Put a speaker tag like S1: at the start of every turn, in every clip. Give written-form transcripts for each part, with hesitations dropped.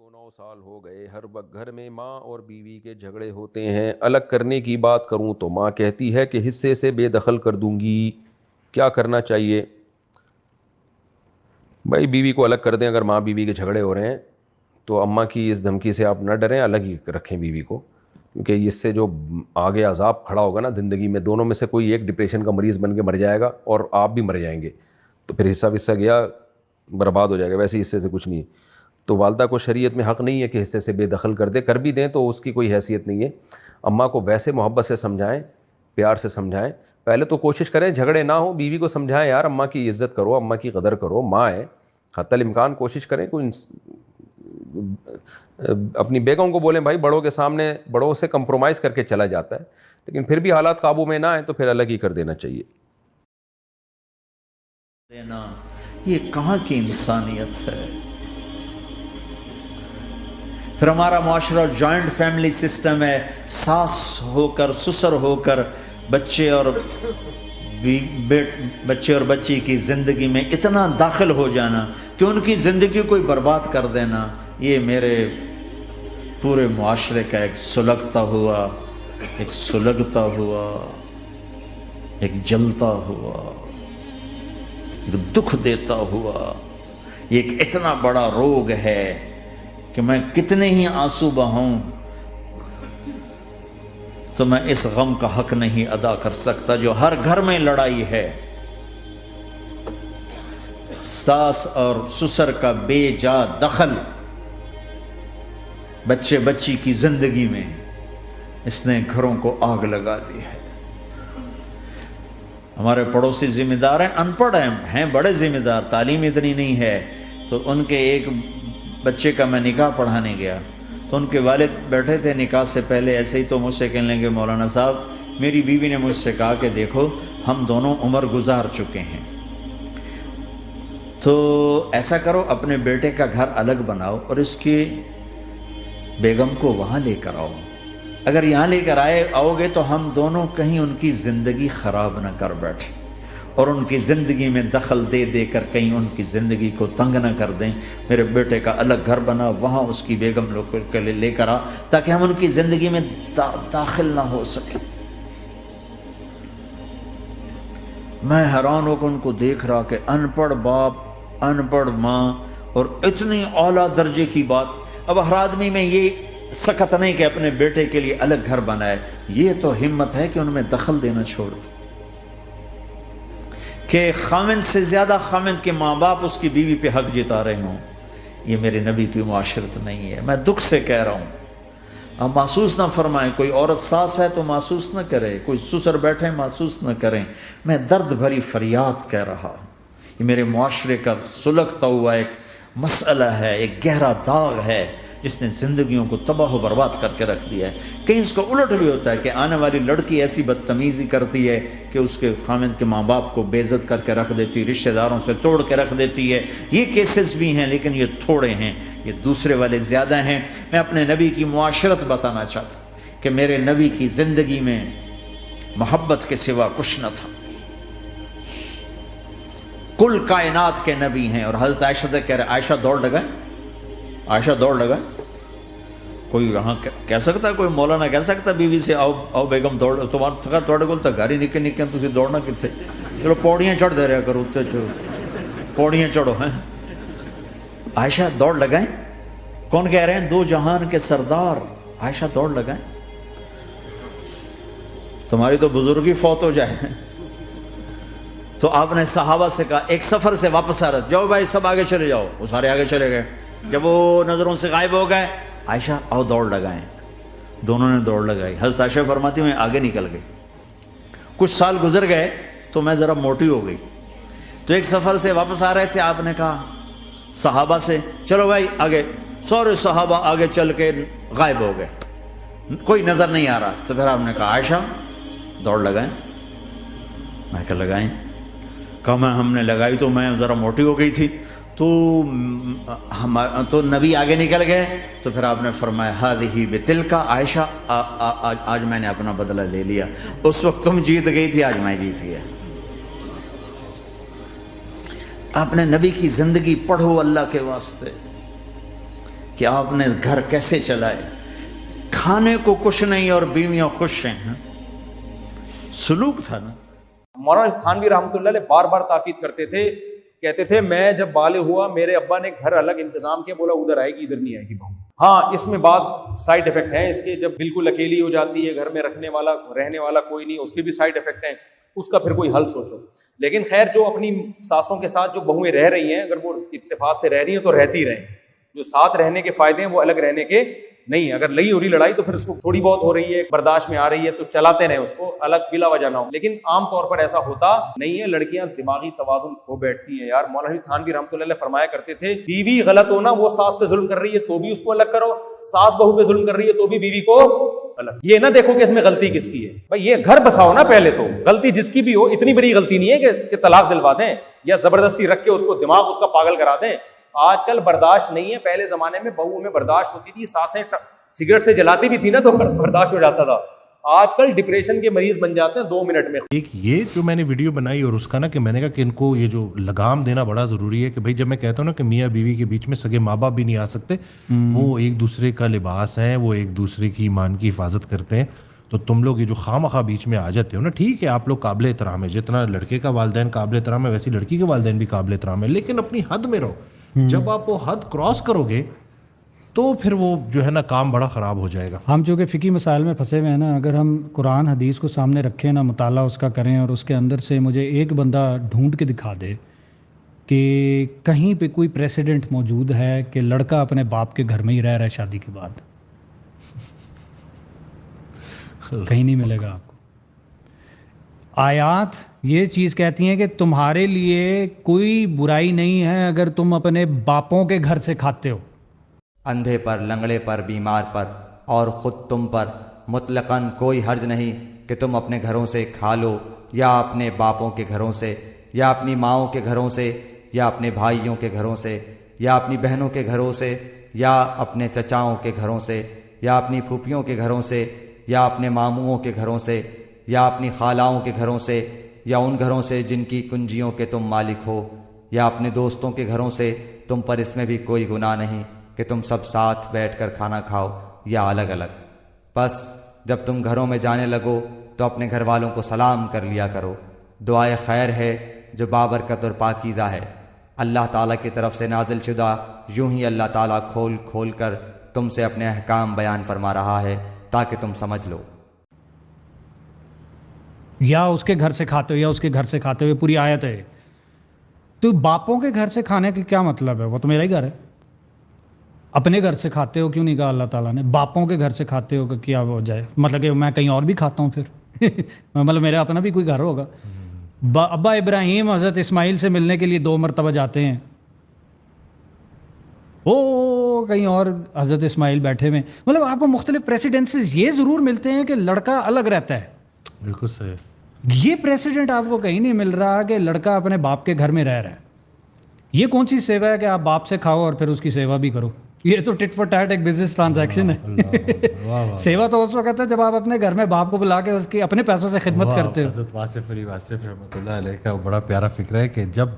S1: کو 9 سال ہو گئے، ہر وقت گھر میں ماں اور بیوی کے جھگڑے ہوتے ہیں۔ الگ کرنے کی بات کروں تو ماں کہتی ہے کہ حصے سے بے دخل کر دوں گی، کیا کرنا چاہیے؟ بھائی بیوی کو الگ کر دیں، اگر ماں بیوی کے جھگڑے ہو رہے ہیں تو اماں کی اس دھمکی سے آپ نہ ڈریں، الگ ہی رکھیں بیوی کو، کیونکہ اس سے جو آگے عذاب کھڑا ہوگا نا زندگی میں، دونوں میں سے کوئی ایک ڈپریشن کا مریض بن کے مر جائے گا اور آپ بھی مر جائیں گے، تو پھر حصہ گیا، برباد ہو جائے گا۔ ویسے حصے سے کچھ نہیں ہے، تو والدہ کو شریعت میں حق نہیں ہے کہ حصے سے بے دخل کر دے، کر بھی دیں تو اس کی کوئی حیثیت نہیں ہے۔ اماں کو ویسے محبت سے سمجھائیں، پیار سے سمجھائیں، پہلے تو کوشش کریں جھگڑے نہ ہوں، بیوی کو سمجھائیں یار اماں کی عزت کرو، اماں کی قدر کرو، ماں ہے، حتی الامکان کوشش کریں کوئی اپنی بیگم کو بولیں بھائی بڑوں کے سامنے بڑوں سے کمپرومائز کر کے چلا جاتا ہے، لیکن پھر بھی حالات قابو میں نہ آئیں تو پھر الگ ہی کر دینا چاہیے۔
S2: یہ کہاں کی انسانیت ہے؟ پھر ہمارا معاشرہ جوائنٹ فیملی سسٹم ہے، ساس ہو کر سسر ہو کر بچے اور بچی کی زندگی میں اتنا داخل ہو جانا کہ ان کی زندگی کو برباد کر دینا، یہ میرے پورے معاشرے کا ایک سلگتا ہوا، ایک جلتا ہوا، ایک دکھ دیتا ہوا، یہ ایک اتنا بڑا روگ ہے کہ میں کتنے ہی آنسو بہاؤں تو میں اس غم کا حق نہیں ادا کر سکتا جو ہر گھر میں لڑائی ہے۔ ساس اور سسر کا بے جا دخل بچی کی زندگی میں، اس نے گھروں کو آگ لگا دی ہے۔ ہمارے پڑوسی ذمہ دار ہیں، ان پڑھ ہیں بڑے ذمہ دار، تعلیم اتنی نہیں ہے، تو ان کے ایک بچے کا میں نکاح پڑھانے گیا تو ان کے والد بیٹھے تھے نکاح سے پہلے، ایسے ہی تو مجھ سے کہنے لگے مولانا صاحب میری بیوی نے مجھ سے کہا کہ دیکھو ہم دونوں عمر گزار چکے ہیں، تو ایسا کرو اپنے بیٹے کا گھر الگ بناؤ اور اس کی بیگم کو وہاں لے کر آؤ، اگر یہاں لے کر آؤ گے تو ہم دونوں کہیں ان کی زندگی خراب نہ کر بیٹھیں اور ان کی زندگی میں دخل دے کر کہیں ان کی زندگی کو تنگ نہ کر دیں۔ میرے بیٹے کا الگ گھر بنا، وہاں اس کی بیگم لوگ کے لے کر آ تاکہ ہم ان کی زندگی میں داخل نہ ہو سکیں۔ میں حیران ہو کر ان کو دیکھ رہا کہ ان پڑھ باپ، ان پڑھ ماں، اور اتنی اعلیٰ درجے کی بات۔ اب ہر آدمی میں یہ سخت نہیں کہ اپنے بیٹے کے لیے الگ گھر بنائے، یہ تو ہمت ہے کہ ان میں دخل دینا چھوڑ دے، کہ خاوند سے زیادہ خاوند کے ماں باپ اس کی بیوی پہ حق جتا رہے ہوں۔ یہ میرے نبی کی معاشرت نہیں ہے، میں دکھ سے کہہ رہا ہوں۔ اب محسوس نہ فرمائیں، کوئی عورت ساس ہے تو محسوس نہ کرے، کوئی سسر بیٹھے محسوس نہ کریں، میں درد بھری فریاد کہہ رہا ہوں۔ یہ میرے معاشرے کا سلگتا ہوا ایک مسئلہ ہے، ایک گہرا داغ ہے جس نے زندگیوں کو تباہ و برباد کر کے رکھ دیا ہے۔ کہیں اس کو الٹ بھی ہوتا ہے کہ آنے والی لڑکی ایسی بدتمیزی کرتی ہے کہ اس کے خاوند کے ماں باپ کو بے عزت کر کے رکھ دیتی، رشتہ داروں سے توڑ کے رکھ دیتی ہے۔ یہ کیسز بھی ہیں لیکن یہ تھوڑے ہیں، یہ دوسرے والے زیادہ ہیں۔ میں اپنے نبی کی معاشرت بتانا چاہتا ہوں کہ میرے نبی کی زندگی میں محبت کے سوا کچھ نہ تھا، کل کائنات کے نبی ہیں۔ اور حضرت عائشہ سے کہہ رہے عائشہ دوڑ لگائیں، عائشہ دوڑ لگائیں۔ کوئی یہاں کہہ سکتا ہے، کوئی مولانا کہہ سکتا ہے بیوی سے آؤ بیگم دوڑ، تمہارے کو گھر ہی نکل تھی دوڑنا کتنے، چلو پوڑیاں چڑھ دے رہا کرو، پوڑیاں چڑھو ہیں۔ عائشہ دوڑ لگائیں، کون کہہ رہے ہیں؟ دو جہان کے سردار عائشہ دوڑ لگائیں۔ تمہاری تو بزرگی فوت ہو جائے۔ تو آپ نے صحابہ سے کہا، ایک سفر سے واپس آ رہا، جاؤ بھائی سب آگے چلے جاؤ، وہ سارے آگے چلے گئے۔ جب وہ نظروں سے غائب ہو گئے، عائشہ آؤ دوڑ لگائیں۔ دونوں نے دوڑ لگائی۔ حضرت عائشہ فرماتی ہیں میں آگے نکل گئی، کچھ سال گزر گئے تو میں ذرا موٹی ہو گئی، تو ایک سفر سے واپس آ رہے تھے، آپ نے کہا صحابہ سے چلو بھائی آگے، سارے صحابہ آگے چل کے غائب ہو گئے، کوئی نظر نہیں آ رہا، تو پھر آپ نے کہا عائشہ دوڑ لگائیں۔ میں کہا لگائیں، کہا ہم نے لگائی تو میں ذرا موٹی ہو گئی تھی، تو نبی آگے نکل گئے، تو پھر آپ نے فرمایا ہذہ بتلک، عائشہ آج میں نے اپنا بدلہ لے لیا، اس وقت تم جیت گئی تھی، آج میں جیت گیا۔ آپ نے نبی کی زندگی پڑھو اللہ کے واسطے، کہ آپ نے گھر کیسے چلائے, کھانے کو کچھ نہیں اور بیویاں خوش ہیں. سلوک تھا نا.
S1: مولانا تھانوی رحمۃ اللہ علیہ بار بار تاکید کرتے تھے, کہتے تھے میں جب بالغ ہوا میرے ابا نے گھر الگ انتظام کیا, بولا ادھر آئے گی ادھر نہیں آئے گی بہو. ہاں اس میں بعض سائڈ افیکٹ ہیں اس کے, جب بالکل اکیلی ہو جاتی ہے, گھر میں رہنے والا کوئی نہیں, اس کے بھی سائڈ افیکٹ ہیں, اس کا پھر کوئی حل سوچو. لیکن خیر جو اپنی ساسوں کے ساتھ جو بہویں رہ رہی ہیں, اگر وہ اتفاق سے رہ رہی ہیں تو رہتی رہیں. جو ساتھ رہنے کے فائدے ہیں وہ الگ رہنے کے نہیں. اگر لئی ہو رہی لڑائی تو پھر اس کو تھوڑی بہت ہو رہی ہے, برداشت میں آ رہی ہے تو چلاتے رہیں اس کو, الگ بلا وجہ نہ ہو. لیکن عام طور پر ایسا ہوتا نہیں ہے. لڑکیاں دماغی توازن کھو بیٹھتی ہیں یار. مولانا تھانوی رحمۃ اللہ علیہ فرمایا کرتے تھے بیوی غلط ہونا, وہ ساس پہ ظلم کر رہی ہے تو بھی اس کو الگ کرو, ساس بہو پہ ظلم کر رہی ہے تو بھی بیوی کو الگ. یہ نہ دیکھو کہ اس میں غلطی کس کی ہے. بھائی یہ گھر بساؤ نا پہلے تو. غلطی جس کی بھی ہو, اتنی بڑی غلطی نہیں ہے کہ طلاق دلوا دیں یا زبردستی رکھ کے اس کو دماغ اس کا پاگل کرا دیں. آج کل برداشت نہیں ہے. پہلے زمانے میں بہو میں برداشت ہوتی تھی, ساسیں سگریٹ سے جلاتی بھی تھی نا تو برداشت ہو جاتا تھا. آج کل ڈپریشن کے مریض بن جاتے ہیں 2 منٹ میں.
S3: ایک یہ جو میں نے ویڈیو بنائی اور اس کا نا کہ میں نے کہا کہ ان کو یہ جو لگام دینا بڑا ضروری ہے کہ بھائی جب میں کہتا ہوں نا کہ میاں بیوی کے بیچ میں سگے ماں باپ بھی نہیں آ سکتے, وہ ایک دوسرے کا لباس ہیں, وہ ایک دوسرے کی ایمان کی حفاظت کرتے ہیں, تو تم لوگ یہ جو خواہ مخواہ بیچ میں آ جاتے ہو نا, ٹھیک ہے آپ لوگ قابل احترام ہے, جتنا لڑکے کا والدین قابل احترام ہے ویسی لڑکی کے والدین بھی قابل احترام ہے, لیکن اپنی حد میں رہو. جب آپ وہ حد کراس کرو گے تو پھر وہ جو ہے نا کام بڑا خراب ہو جائے گا.
S4: ہم چونکہ فقہی مسائل میں پھنسے ہوئے ہیں نا, اگر ہم قرآن حدیث کو سامنے رکھیں نا, مطالعہ اس کا کریں اور اس کے اندر سے مجھے ایک بندہ ڈھونڈ کے دکھا دے کہ کہیں پہ کوئی پریسیڈنٹ موجود ہے کہ لڑکا اپنے باپ کے گھر میں ہی رہ رہا ہے شادی کے بعد, کہیں نہیں ملے گا آپ کو. آیات یہ چیز کہتی ہیں کہ تمہارے لیے کوئی برائی نہیں ہے اگر تم اپنے باپوں کے گھر سے کھاتے ہو.
S5: اندھے پر, لنگڑے پر, بیمار پر اور خود تم پر مطلقاً کوئی حرج نہیں کہ تم اپنے گھروں سے کھا لو, یا اپنے باپوں کے گھروں سے, یا اپنی ماؤں کے گھروں سے, یا اپنے بھائیوں کے گھروں سے, یا اپنی بہنوں کے گھروں سے, یا اپنے چچاؤں کے گھروں سے, یا اپنی پھوپھیوں کے گھروں سے, یا اپنے ماموؤں کے گھروں سے, یا اپنی خالاؤں کے گھروں سے, یا ان گھروں سے جن کی کنجیوں کے تم مالک ہو, یا اپنے دوستوں کے گھروں سے. تم پر اس میں بھی کوئی گناہ نہیں کہ تم سب ساتھ بیٹھ کر کھانا کھاؤ یا الگ الگ. بس جب تم گھروں میں جانے لگو تو اپنے گھر والوں کو سلام کر لیا کرو. دعائے خیر ہے جو بابرکت اور پاکیزہ ہے, اللہ تعالیٰ کی طرف سے نازل شدہ. یوں ہی اللہ تعالیٰ کھول کھول کر تم سے اپنے احکام بیان فرما رہا ہے تاکہ تم سمجھ لو.
S4: یا اس کے گھر سے کھاتے ہو یا اس کے گھر سے کھاتے ہو, پوری آیت ہے. تو باپوں کے گھر سے کھانے کا کیا مطلب ہے؟ وہ تو میرا ہی گھر ہے. اپنے گھر سے کھاتے ہو کیوں نہیں کہا اللہ تعالیٰ نے؟ باپوں کے گھر سے کھاتے ہو کہ کیا ہو جائے, مطلب کہ میں کہیں اور بھی کھاتا ہوں پھر مطلب میرا اپنا بھی کوئی گھر ہوگا. ابا ابراہیم حضرت اسماعیل سے ملنے کے لیے 2 مرتبہ جاتے ہیں, او کہیں اور حضرت اسماعیل بیٹھے ہوئے. مطلب آپ کو مختلف پریسیڈنسز یہ ضرور ملتے ہیں کہ لڑکا الگ رہتا ہے.
S3: بالکل صحیح.
S4: یہ پریسیڈنٹ آپ کو کہیں نہیں مل رہا کہ لڑکا اپنے باپ کے گھر میں رہ رہا ہے. یہ کون سی سیوا ہے کہ آپ باپ سے کھاؤ اور پھر اس کی سیوا بھی کرو؟ یہ تو ٹٹ فار ٹیٹ ایک بزنس ٹرانزیکشن ہے. سیوا تو اس وقت ہے جب آپ اپنے گھر میں باپ کو بلا کے اس کی اپنے پیسوں سے خدمت کرتے ہو.
S3: حضرت واصف علی واصف رحمۃ اللہ علیہ کا بڑا پیارا فکر ہے کہ جب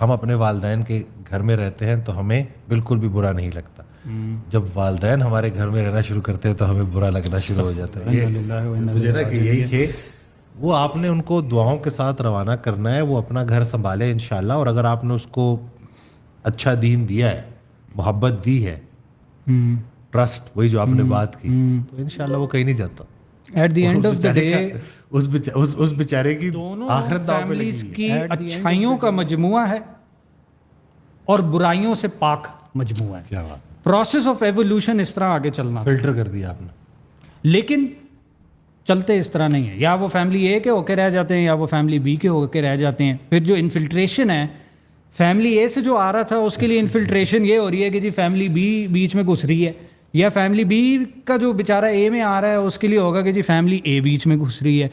S3: ہم اپنے والدین کے گھر میں رہتے ہیں تو ہمیں بالکل بھی برا نہیں لگتا, جب والدین ہمارے گھر میں رہنا شروع کرتے ہیں تو ہمیں برا لگنا شروع ہو جاتا ہے. مجھے نا کہ یہی کہ وہ آپ نے ان کو دعاؤں کے ساتھ روانہ کرنا ہے, وہ اپنا گھر سنبھالے انشاءاللہ. اور اگر آپ نے اس کو اچھا دین دیا ہے, محبت دی ہے, ٹرسٹ, وہی جو آپ نے بات کی, تو انشاءاللہ وہ کہیں نہیں جاتا.
S4: At the end of the day
S3: اس بیچارے کی آخرت داؤ پہ لگی ہے.
S4: کی اچھائیوں کا مجموعہ ہے اور برائیوں سے پاک مجموعہ ہے.
S3: کیا بات,
S4: پروسیس آف ایوولوشن اس طرح آگے چلنا,
S3: فلٹر کر دیا آپ نے.
S4: لیکن چلتے اس طرح نہیں ہے. یا وہ فیملی اے کے ہو کے رہ جاتے ہیں یا وہ فیملی بی کے ہو کے رہ جاتے ہیں. پھر جو انفلٹریشن ہے فیملی اے سے جو آ رہا تھا اس کے لیے انفلٹریشن یہ ہو رہی ہے کہ جی فیملی بی بیچ میں گھس رہی ہے, یا فیملی بی کا جو بیچارہ اے میں آ رہا ہے اس کے لیے ہوگا کہ جی فیملی اے بیچ میں گھس رہی ہے.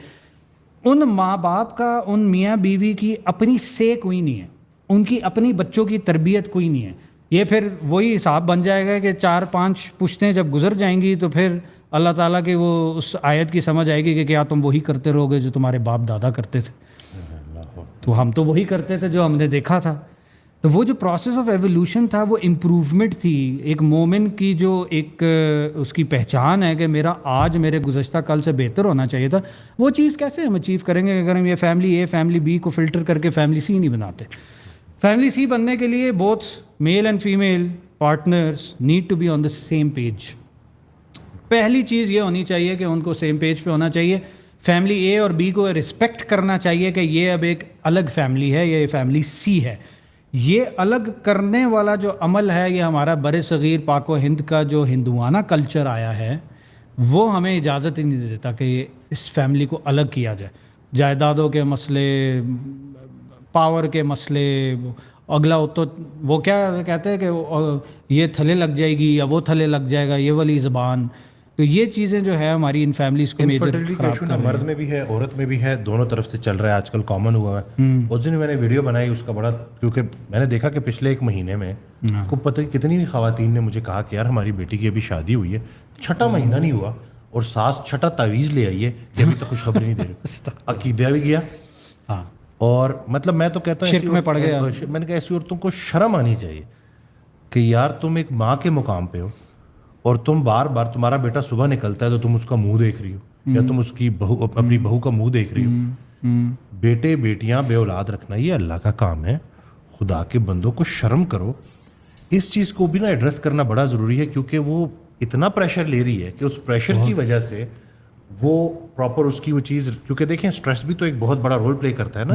S4: ان ماں باپ کا, ان میاں بیوی کی اپنی سے کوئی نہیں ہے, ان کی اپنی بچوں کی تربیت کوئی نہیں ہے. یہ پھر وہی حساب بن جائے گا کہ 4-5 پشتیں جب گزر جائیں گی تو پھر اللہ تعالیٰ کی وہ اس آیت کی سمجھ آئے گی کہ کیا تم وہی کرتے رہو گے جو تمہارے باپ دادا کرتے تھے. تو ہم تو وہی کرتے تھے جو ہم نے دیکھا تھا. تو وہ جو پروسیس آف ایولیوشن تھا وہ امپروومنٹ تھی. ایک مومن کی جو ایک اس کی پہچان ہے کہ میرا آج میرے گزشتہ کل سے بہتر ہونا چاہیے تھا, وہ چیز کیسے ہم اچیو کریں گے اگر ہم یہ فیملی اے فیملی بی کو فلٹر کر کے فیملی سی نہیں بناتے. فیملی سی بننے کے لیے both male and female partners need to be on the same page. پہلی چیز یہ ہونی چاہیے کہ ان کو سیم پیج پہ ہونا چاہیے. فیملی اے اور بی کو رسپیکٹ کرنا چاہیے کہ یہ اب ایک الگ فیملی ہے, یہ فیملی سی ہے. یہ الگ کرنے والا جو عمل ہے یہ ہمارا بر صغیر پاک و ہند کا جو ہندوانہ کلچر آیا ہے وہ ہمیں اجازت ہی نہیں دیتا کہ اس فیملی کو الگ کیا جائے. جائیدادوں کے مسئلے, پاور کے مسئلے, اگلا تو وہ کیا کہتے ہیں کہ یہ تھلے لگ جائے گی یا وہ تھلے لگ جائے گا, یہ والی زبان. تو یہ چیزیں جو ہے ہماری ان فیملیز کو میجر خراب کر رہی ہیں.
S3: مرد میں بھی ہے عورت میں بھی ہے, دونوں طرف سے چل رہا ہے آج کل, کامن ہوا ہے. اس دن میں نے ویڈیو بنائی اس کا بڑا, کیونکہ میں نے دیکھا کہ پچھلے ایک مہینے میں کو پتہ کتنی خواتین نے مجھے کہا کہ یار ہماری بیٹی کی ابھی شادی ہوئی ہے, 6واں مہینہ نہیں ہوا اور ساس 6واں تعویذ لے آئی ہے کہ ابھی تک خوشخبری نہیں دے رہی. عقیدہ بھی گیا.
S4: ہاں,
S3: اور مطلب میں تو کہتا ہوں
S4: شرک میں پڑ گیا.
S3: میں نے کہا ایسی عورتوں کو شرم آنی چاہیے کہ یار تم ایک ماں کے مقام پہ ہو اور تم بار بار, تمہارا بیٹا صبح نکلتا ہے تو تم اس کا منہ دیکھ رہی ہو یا تم اس کی بہو, اپنی بہو کا منہ دیکھ رہی ہو. بیٹے بیٹیاں بے اولاد رکھنا یہ اللہ کا کام ہے. خدا کے بندوں کو شرم کرو. اس چیز کو بھی نا ایڈریس کرنا بڑا ضروری ہے کیونکہ وہ اتنا پریشر لے رہی ہے کہ اس پریشر کی وجہ سے وہ پراپر اس کی وہ چیز, کیونکہ دیکھیں اسٹریس بھی تو ایک بہت بڑا رول پلے کرتا ہے نا,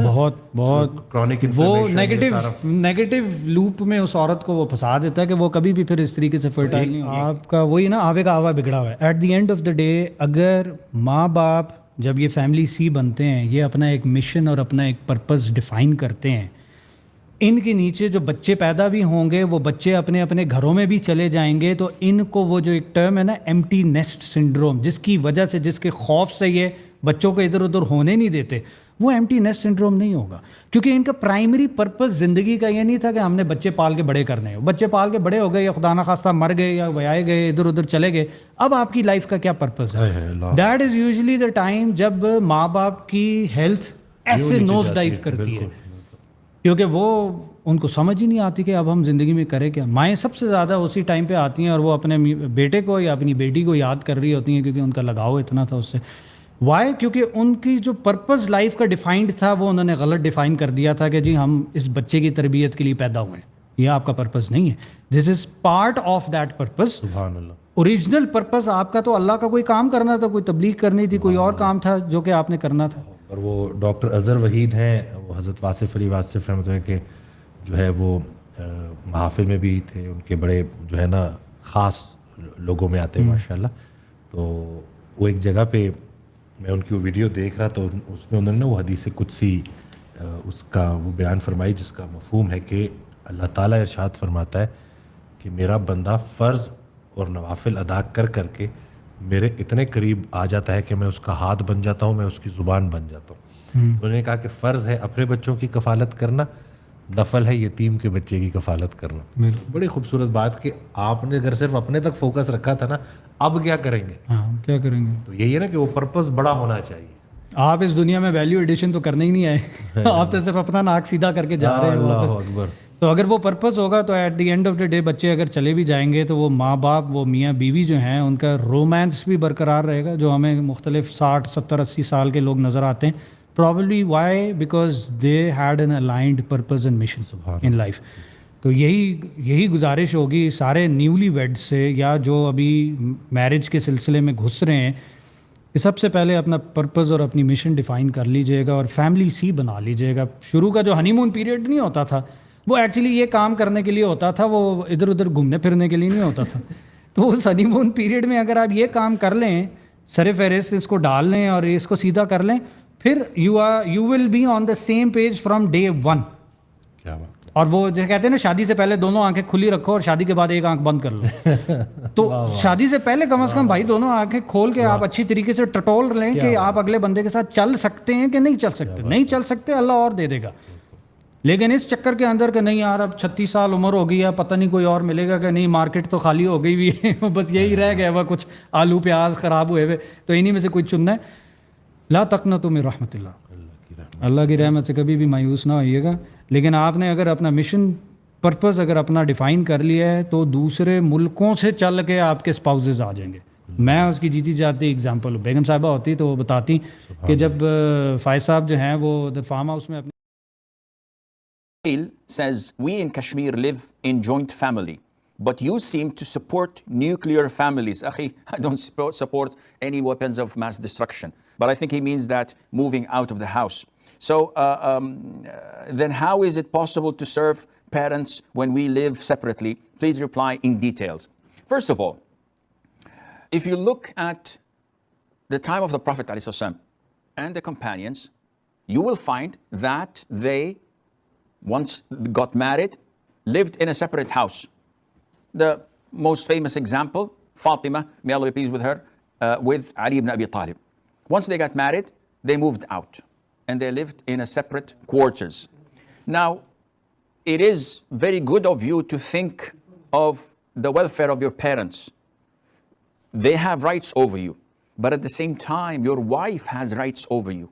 S4: بہت
S3: کرونک
S4: وہ
S3: انفلیمیشن,
S4: نیگیٹو لوپ میں اس عورت کو وہ پھنسا دیتا ہے کہ وہ کبھی بھی پھر اس طریقے سے فرٹائل نہیں. آپ کا وہی نا آوے کا آوا بگڑا ہوا ہے. At the end of the day اگر ماں باپ جب یہ فیملی سی بنتے ہیں, یہ اپنا ایک مشن اور اپنا ایک پرپز ڈیفائن کرتے ہیں, ان کے نیچے جو بچے پیدا بھی ہوں گے وہ بچے اپنے اپنے گھروں میں بھی چلے جائیں گے, تو ان کو وہ جو ایک ٹرم ہے نا ایمٹی نیسٹ سنڈروم, جس کی وجہ سے جس کے خوف سے یہ بچوں کو ادھر ادھر ہونے نہیں دیتے, وہ ایمٹی نیسٹ سنڈروم نہیں ہوگا. کیونکہ ان کا پرائمری پرپز زندگی کا یہ نہیں تھا کہ ہم نے بچے پال کے بڑے کرنے ہیں. بچے پال کے بڑے ہو گئے یا خدا نخواستہ مر گئے یا ویائے گئے, ادھر ادھر چلے گئے, اب آپ کی لائف کا کیا پرپز ہے؟ That is usually the time جب ماں باپ کی ہیلتھ ایسے نوز ڈائیو کرتی ہے, کیونکہ وہ ان کو سمجھ ہی نہیں آتی کہ اب ہم زندگی میں کریں کیا. مائیں سب سے زیادہ اسی ٹائم پہ آتی ہیں اور وہ اپنے بیٹے کو یا اپنی بیٹی کو یاد کر رہی ہوتی ہیں کیونکہ ان کا لگاؤ اتنا تھا اس سے. وائی؟ کیونکہ ان کی جو پرپز لائف کا ڈیفائنڈ تھا وہ انہوں نے غلط ڈیفائن کر دیا تھا کہ جی ہم اس بچے کی تربیت کے لیے پیدا ہوئے ہیں. یہ آپ کا پرپز نہیں ہے. This is part of that purpose.
S3: سبحان اللہ.
S4: اوریجنل پرپز آپ کا تو اللہ کا کوئی کام کرنا تھا, کوئی تبلیغ کرنی تھی, کوئی اور کام تھا جو کہ آپ نے کرنا تھا.
S3: اور وہ ڈاکٹر اظہر وحید ہیں, وہ حضرت واصف علی واصف رحمۃ اللہ کے جو ہے وہ محافل میں بھی تھے, ان کے بڑے جو ہے نا خاص لوگوں میں آتے ہیں ماشاء اللہ. تو وہ ایک جگہ پہ میں ان کی وہ ویڈیو دیکھ رہا تو اس میں انہوں نے وہ حدیث قدسی اس کا وہ بیان فرمائی جس کا مفہوم ہے کہ اللہ تعالیٰ ارشاد فرماتا ہے کہ میرا بندہ فرض اور نوافل ادا کر کر کے میرے اتنے قریب آ جاتا ہے کہ میں اس کا ہاتھ بن جاتا ہوں, میں اس کی زبان بن جاتا ہوں. انہوں نے کہا کہ فرض ہے اپنے بچوں کی کفالت کرنا, نفل ہے یتیم کے بچے کی کفالت کرنا. بڑی خوبصورت بات کہ آپ نے اگر صرف اپنے تک فوکس رکھا تھا نا, اب کیا کریں گے؟
S4: ہاں کیا کریں گے؟
S3: تو یہی ہے نا کہ وہ پرپز بڑا ہونا چاہیے.
S4: آپ اس دنیا میں ویلیو ایڈیشن تو کرنے ہی نہیں آئے, آپ تو صرف اپنا ناک سیدھا کر کے جا رہے ہیں
S3: اللہ
S4: واپس.
S3: اکبر.
S4: تو اگر وہ پرپز ہوگا تو at the end of the day بچے اگر چلے بھی جائیں گے تو وہ ماں باپ, وہ میاں بیوی جو ہیں, ان کا رومانس بھی برقرار رہے گا, جو ہمیں مختلف 60, 70, 80 سال کے لوگ نظر آتے ہیں. Probably why? Because they had an aligned purpose and mission in life. تو یہی گزارش ہوگی سارے نیولی ویڈ سے یا جو ابھی میرج کے سلسلے میں گھس رہے ہیں, کہ سب سے پہلے اپنا پرپز اور اپنی مشن ڈیفائن کر لیجئے گا اور فیملی سی بنا لیجئے گا. شروع کا جو ہنی مون پیریڈ نہیں ہوتا تھا وہ ایکچولی یہ کام کرنے کے لیے ہوتا تھا, وہ ادھر ادھر گھومنے پھرنے کے لیے نہیں ہوتا تھا. تو اس ہنی مون پیریڈ میں اگر آپ یہ کام کر لیں, سر فہرست اس کو ڈال لیں اور اس کو سیدھا کر لیں, پھر you will be on the same page from day one.
S3: کیا بات.
S4: اور وہ جو کہتے ہیں نا شادی سے پہلے دونوں آنکھیں کھلی رکھو اور شادی کے بعد ایک آنکھ بند کر لو. تو شادی سے پہلے کم از کم بھائی دونوں آنکھیں کھول کے آپ اچھی طریقے سے ٹٹول لیں کہ آپ اگلے بندے کے ساتھ چل سکتے ہیں کہ نہیں چل سکتے. نہیں چل سکتے اللہ اور دے دے گا. لیکن اس چکر کے اندر کہ نہیں یار اب 36 سال عمر ہو گئی ہے, پتہ نہیں کوئی اور ملے گا کہ نہیں, مارکیٹ تو خالی ہو گئی ہوئی ہے, بس یہی رہ گیا ہوا کچھ آلو پیاز خراب ہوئے ہوئے, تو انہی میں سے کوئی چننا ہے. لا تقنطوا من رحمت اللہ, اللہ کی رحمت سے کبھی بھی مایوس نہ ہوئیے گا. لیکن آپ نے اگر اپنا مشن پرپز اگر اپنا ڈیفائن کر لیا ہے تو دوسرے ملکوں سے چل کے آپ کے اسپاؤزز آ جائیں گے. میں اس کی جیتی جاتی اگزامپل بیگم صاحبہ ہوتی تو وہ بتاتی کہ جب فائز صاحب جو ہیں وہ فارم ہاؤس میں اپنے
S6: says we in Kashmir live in joint family, but you seem to support nuclear families. Akhi, I don't support any weapons of mass destruction, but I think he means that moving out of the house. So then how is it possible to serve parents when we live separately? Please reply in details. First of all, if you look at the time of the Prophet ﷺ and the companions, you will find that they once got married, lived in a separate house. The most famous example, Fatima, may Allah be pleased with her, with Ali ibn Abi Talib. Once they got married, they moved out and they lived in a separate quarters. Now, it is very good of you to think of the welfare of your parents. They have rights over you, but at the same time, your wife has rights over you.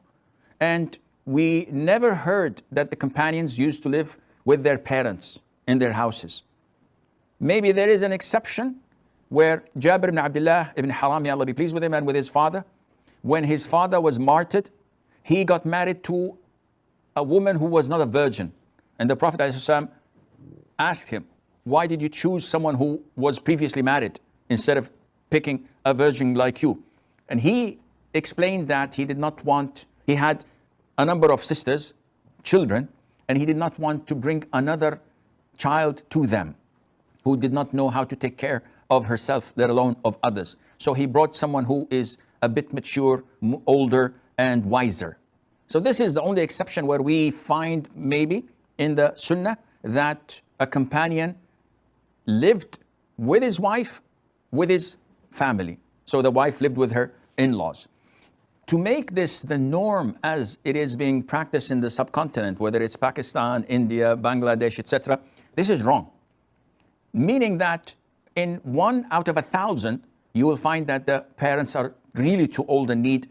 S6: And we never heard that the companions used to live with their parents in their houses. Maybe there is an exception where Jabir ibn Abdullah ibn Haram, may Allah be pleased with him, and with his father, when his father was martyred, he got married to a woman who was not a virgin. And the Prophet ﷺ asked him, why did you choose someone who was previously married instead of picking a virgin like you? And he explained that he did not want, he had a number of sisters, children, and he did not want to bring another child to them who did not know how to take care of herself, let alone of others. So he brought someone who is a bit mature, older, and wiser. So this is the only exception where we find maybe in the Sunnah that a companion lived with his wife, with his family. So the wife lived with her in-laws. To make this the norm as it is being practiced in the subcontinent, whether it's Pakistan, India, Bangladesh, etc., this is wrong. Meaning that in 1 out of 1,000, you will find that the parents are really too old and need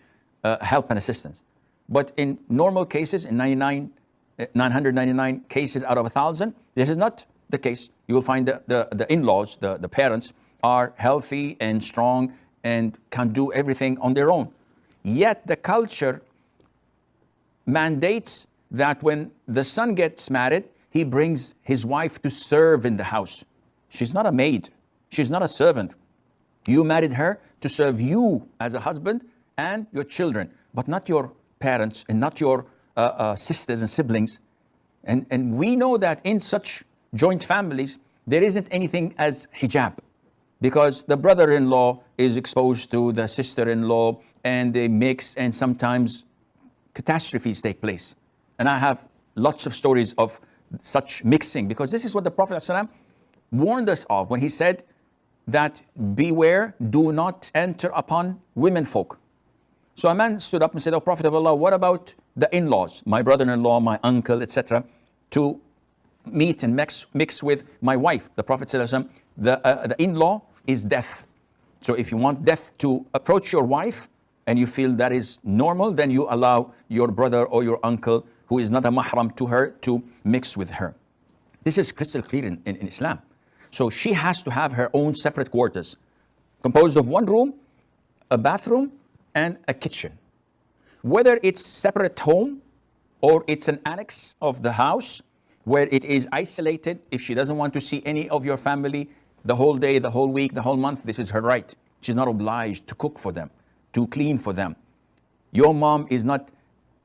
S6: help and assistance. But in normal cases, in 999 cases out of 1,000, this is not the case. You will find the in-laws, the parents, are healthy and strong and can do everything on their own. Yet the culture mandates that when the son gets married, he brings his wife to serve in the house. She's not a maid. She's not a servant. You married her to serve you as a husband and your children, but not your parents and not your sisters and siblings. And we know that in such joint families, there isn't anything as hijab, because the brother-in-law is exposed to the sister-in-law and they mix, and sometimes catastrophes take place. And I have lots of stories of such mixing, because this is what the Prophet ﷺ warned us of when he said that beware, do not enter upon women folk. So a man stood up and said, "O Prophet of Allah, what about the in-laws, my brother-in-law, my uncle, etc., to meet and mix with my wife?" The Prophet ﷺ, the in-law is death. So if you want death to approach your wife and you feel that is normal, then you allow your brother or your uncle who is not a mahram to her to mix with her. This is crystal clear in Islam. So she has to have her own separate quarters, composed of one room, a bathroom, and a kitchen. Whether it's separate home or it's an annex of the house where it is isolated, if she doesn't want to see any of your family the whole day, the whole week, the whole month, this is her right. She's not obliged to cook for them, to clean for them. Your mom is not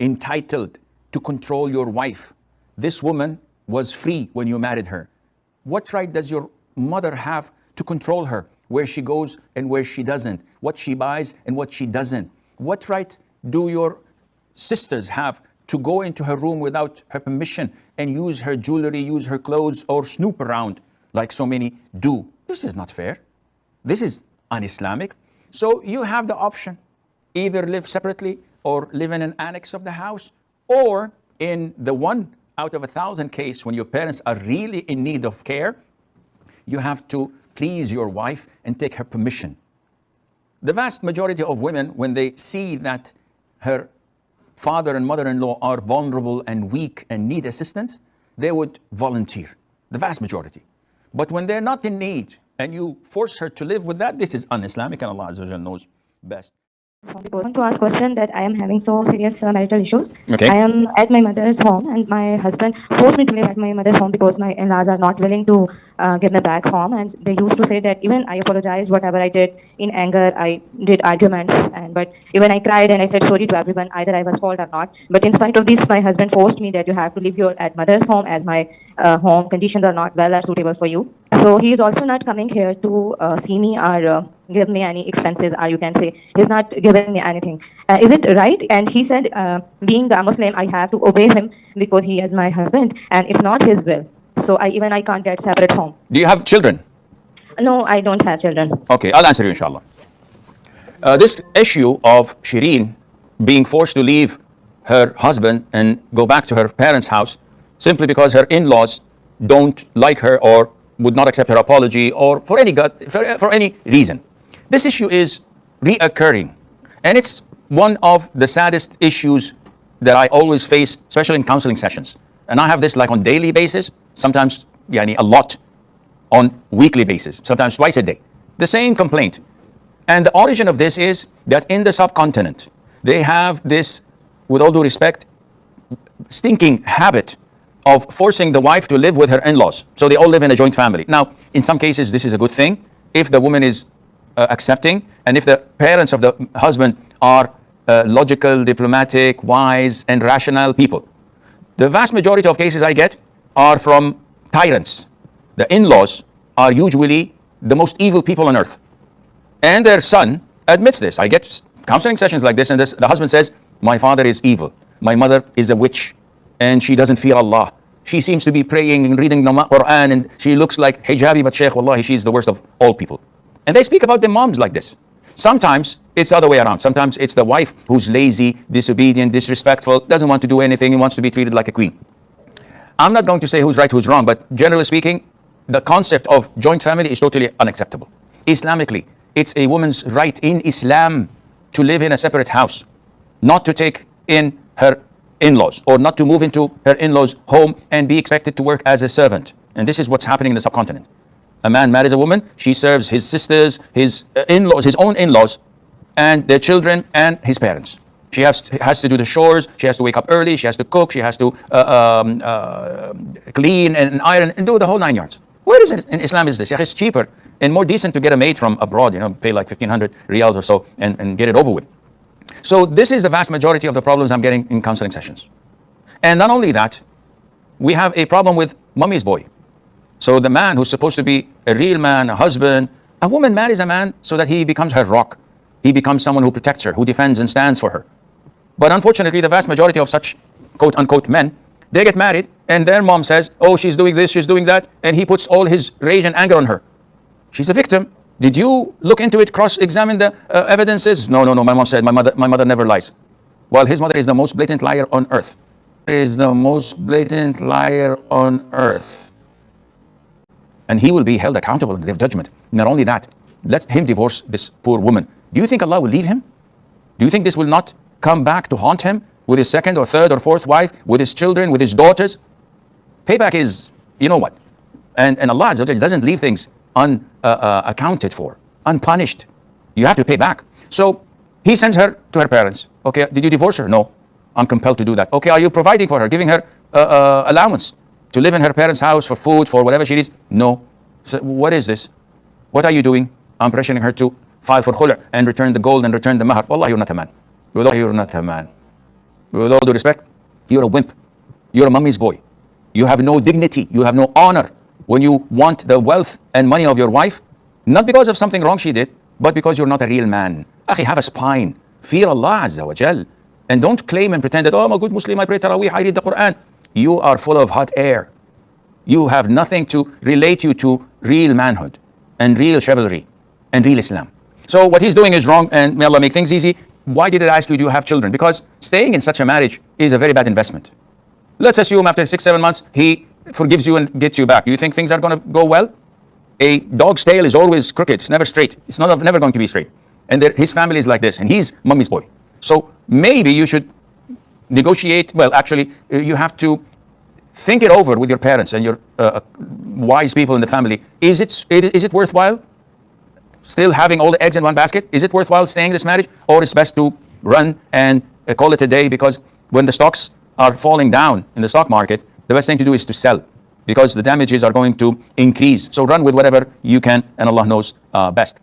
S6: entitled to control your wife. This woman was free when you married her. What right does your mother have to control her, where she goes and where she doesn't, what she buys and what she doesn't? What right do your sisters have to go into her room without her permission and use her jewelry, use her clothes, or snoop around like so many do? This is not fair. This is un-Islamic. So you have the option, either live separately or live in an annex of the house, or in the 1 out of 1,000 case when your parents are really in need of care, you have to please your wife and take her permission. The vast majority of women, when they see that her father and mother-in-law are vulnerable and weak and need assistance, they would volunteer. the vast majority. But when they're not in need and you force her to live with that, this is un-Islamic, and Allah Azza wa Jalla knows best.
S7: I want to ask question that I am having so serious marital issues.
S6: Okay.
S7: I am at my mother's home and my husband forced me to live at my mother's home because my in-laws are not willing to give me back home, and they used to say that even I apologized whatever I did in anger, I did arguments, but even I cried and I said sorry to everyone, either I was fault or not. But in spite of this, my husband forced me that you have to live at mother's home as my home conditions are not well or suitable for you. So he is also not coming here to see me or give me any expenses, or you can say he's not giving me anything. Is it right? And he said, being a Muslim, I have to obey him because he is my husband and it's not his will. So I can't get separate home.
S6: Do you have children?
S7: No, I don't have children.
S6: Okay, I'll answer you inshallah. This issue of Shireen being forced to leave her husband and go back to her parents' house simply because her in-laws don't like her or would not accept her apology or for any reason. This issue is reoccurring, and it's one of the saddest issues that I always face, especially in counseling sessions. And I have this like on daily basis, sometimes a lot on weekly basis, sometimes twice a day. The same complaint. And the origin of this is that in the subcontinent, they have this, with all due respect, stinking habit of forcing the wife to live with her in-laws. So they all live in a joint family. Now, in some cases, this is a good thing if the woman is accepting, and if the parents of the husband are logical, diplomatic, wise, and rational people. The vast majority of cases I get are from tyrants. The in-laws are usually the most evil people on earth. And their son admits this. I get counseling sessions like this, and the husband says, my father is evil. My mother is a witch, and she doesn't fear Allah. She seems to be praying and reading the Quran, and she looks like hijabi, but Shaykh, wallahi, she's the worst of all people. And they speak about their moms like this. Sometimes it's the other way around. Sometimes it's the wife who's lazy, disobedient, disrespectful, doesn't want to do anything, and wants to be treated like a queen. I'm not going to say who's right, who's wrong, but generally speaking, the concept of joint family is totally unacceptable. Islamically, it's a woman's right in Islam to live in a separate house, not to take in her in-laws, or not to move into her in-laws' home and be expected to work as a servant. And this is what's happening in the subcontinent. A man marries a woman, she serves his sisters, his in-laws, his own in-laws, and their children, and his parents. She has to do the chores, she has to wake up early, she has to cook, she has to clean and iron and do the whole 9 yards. Where is it in Islam is this? It's cheaper and more decent to get a maid from abroad, pay like 1,500 riyals or so and get it over with. So this is the vast majority of the problems I'm getting in counseling sessions. And not only that, we have a problem with mummy's boy. So the man who's supposed to be a real man, a husband, a woman marries a man so that he becomes her rock. He becomes someone who protects her, who defends and stands for her. But unfortunately, the vast majority of such quote-unquote men, they get married and their mom says, oh, she's doing this, she's doing that, and he puts all his rage and anger on her. She's a victim. Did you look into it, cross-examine the evidences? No, my mom said, my mother never lies. Well, his mother is the most blatant liar on earth. Is the most blatant liar on earth. And he will be held accountable in the day of judgment. Not only that, let him divorce this poor woman. Do you think Allah will leave him? Do you think this will not come back to haunt him with his second or third or fourth wife, with his children, with his daughters? Payback is, you know what? And Allah Azza wa Jalla doesn't leave things unaccounted for, unpunished. You have to pay back. So he sends her to her parents. Okay, did you divorce her? No, I'm compelled to do that. Okay, are you providing for her, giving her allowance to live in her parents' house for food, for whatever she needs? No. So what is this? What are you doing? I'm pressuring her to file for khula and return the gold and return the mahar. Wallah, you're not a man. Wallahi, you're not a man. With all due respect, you're a wimp. You're a mummy's boy. You have no dignity. You have no honor when you want the wealth and money of your wife, not because of something wrong she did, but because you're not a real man. Akhi, have a spine. Fear Allah Azza wa Jal. And don't claim and pretend that, oh, I'm a good Muslim, I pray Taraweeh, I read the Quran. You are full of hot air. You have nothing to relate you to real manhood and real chivalry and real Islam. So what he's doing is wrong, and may Allah make things easy. Why did I ask you, do you have children? Because staying in such a marriage is a very bad investment. Let's assume after 6-7 months, he forgives you and gets you back. Do you think things are going to go well? A dog's tail is always crooked. It's never straight. It's never going to be straight. And his family is like this, and he's mummy's boy. So maybe you should negotiate. Well, actually, you have to think it over with your parents and your wise people in the family. Is it worthwhile still having all the eggs in one basket? Is it worthwhile staying in this marriage, or it's best to run and call it a day? Because when the stocks are falling down in the stock market, the best thing to do is to sell, because the damages are going to increase. So run with whatever you can, and Allah knows best.